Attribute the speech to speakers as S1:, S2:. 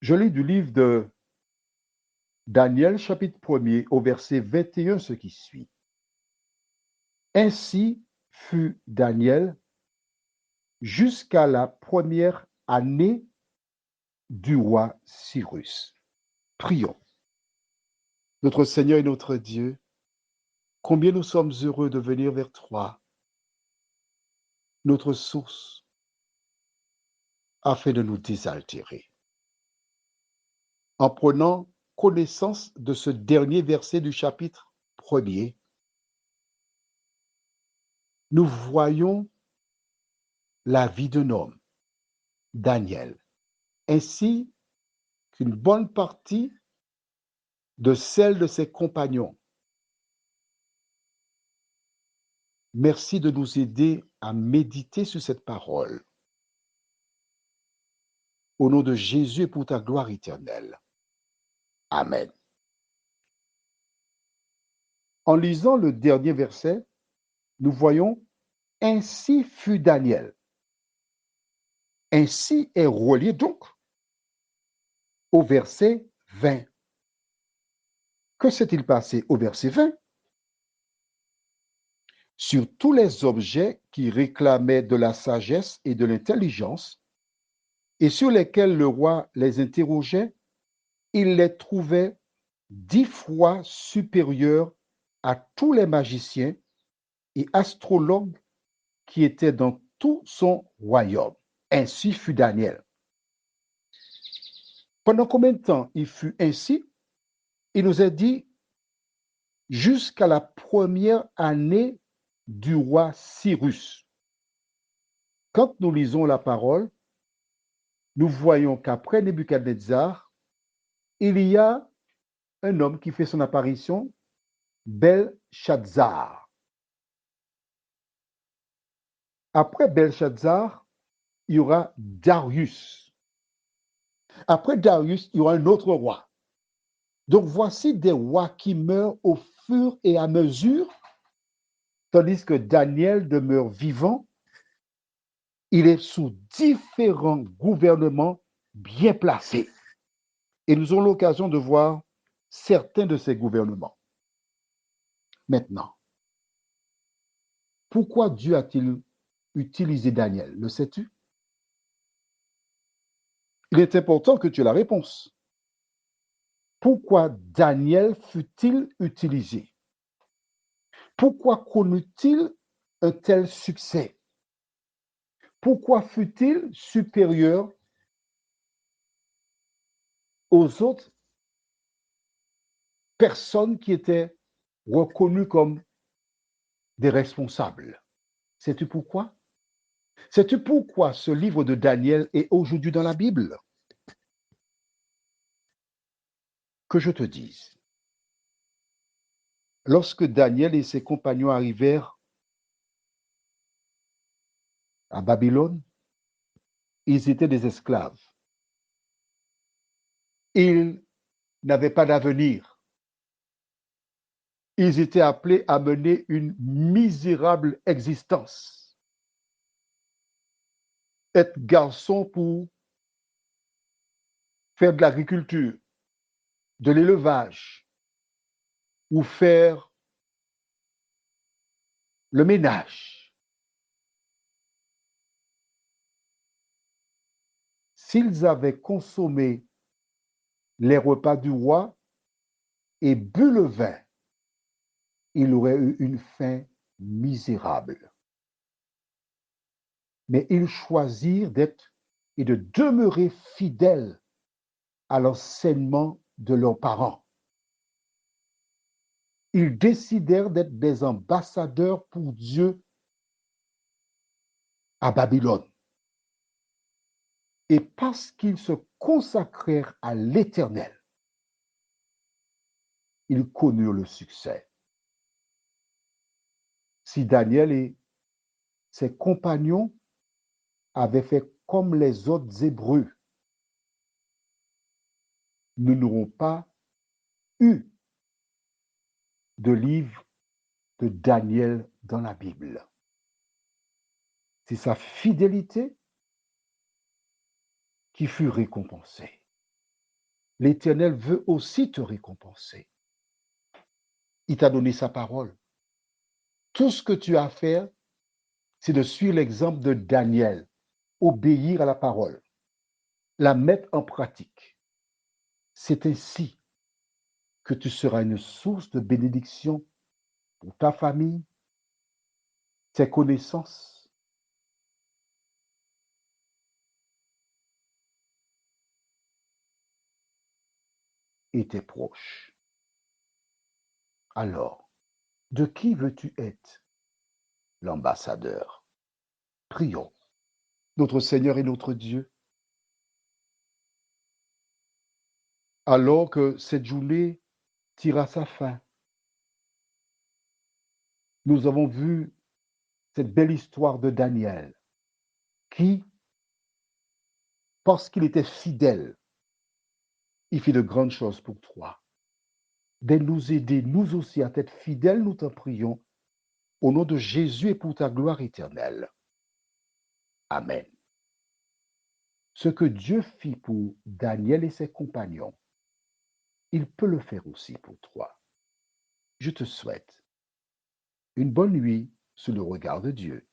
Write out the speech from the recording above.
S1: Je lis du livre de Daniel, chapitre 1er, au verset 21, ce qui suit. Ainsi fut Daniel jusqu'à la première année du roi Cyrus. Prions. Notre Seigneur et notre Dieu, combien nous sommes heureux de venir vers toi, notre source, afin de nous désaltérer. En prenant connaissance de ce dernier verset du chapitre 1er, nous voyons la vie d'un homme, Daniel, ainsi qu'une bonne partie de celle de ses compagnons. Merci de nous aider à méditer sur cette parole. Au nom de Jésus et pour ta gloire éternelle. Amen. En lisant le dernier verset, nous voyons « Ainsi fut Daniel ». Ainsi est relié donc au verset 20. Que s'est-il passé au verset 20? Sur tous les objets qui réclamaient de la sagesse et de l'intelligence, et sur lesquels le roi les interrogeait, il les trouvait 10 fois supérieurs à tous les magiciens et astrologues qui étaient dans tout son royaume. Ainsi fut Daniel. Pendant combien de temps il fut ainsi? Il nous a dit jusqu'à la première année du roi Cyrus. Quand nous lisons la parole, nous voyons qu'après Nebuchadnezzar, il y a un homme qui fait son apparition, Belshazzar. Après Belshazzar, il y aura Darius. Après Darius, il y aura un autre roi. Donc voici des rois qui meurent au fur et à mesure, tandis que Daniel demeure vivant. Il est sous différents gouvernements bien placés. Et nous aurons l'occasion de voir certains de ces gouvernements. Maintenant, pourquoi Dieu a-t-il utilisé Daniel? Le sais-tu? Il est important que tu aies la réponse. Pourquoi Daniel fut-il utilisé? Pourquoi connut-il un tel succès? Pourquoi fut-il supérieur aux autres personnes qui étaient reconnues comme des responsables? Sais-tu pourquoi? Sais-tu pourquoi ce livre de Daniel est aujourd'hui dans la Bible? Que je te dise. Lorsque Daniel et ses compagnons arrivèrent à Babylone, ils étaient des esclaves. Ils n'avaient pas d'avenir. Ils étaient appelés à mener une misérable existence. Être garçon pour faire de l'agriculture, de l'élevage, ou faire le ménage. S'ils avaient consommé les repas du roi et bu le vin, il aurait eu une faim misérable. Mais ils choisirent d'être et de demeurer fidèles à l'enseignement de leurs parents. Ils décidèrent d'être des ambassadeurs pour Dieu à Babylone. Et parce qu'ils se consacrèrent à l'Éternel, ils connurent le succès. Si Daniel et ses compagnons avaient fait comme les autres Hébreux, nous n'aurons pas eu de livre de Daniel dans la Bible. C'est sa fidélité qui fut récompensée. l'Éternel veut aussi te récompenser. Il t'a donné sa parole. Tout ce que tu as à faire, c'est de suivre l'exemple de Daniel, obéir à la parole, la mettre en pratique. C'est ainsi que tu seras une source de bénédiction pour ta famille, tes connaissances et tes proches. Alors, de qui veux-tu être l'ambassadeur? Prions. Notre Seigneur et notre Dieu, alors que cette journée tire à sa fin, nous avons vu cette belle histoire de Daniel qui, parce qu'il était fidèle, il fit de grandes choses pour toi. De nous aider, nous aussi, à être fidèles, nous t'en prions, au nom de Jésus et pour ta gloire éternelle. Amen. Ce que Dieu fit pour Daniel et ses compagnons, il peut le faire aussi pour toi. Je te souhaite une bonne nuit sous le regard de Dieu.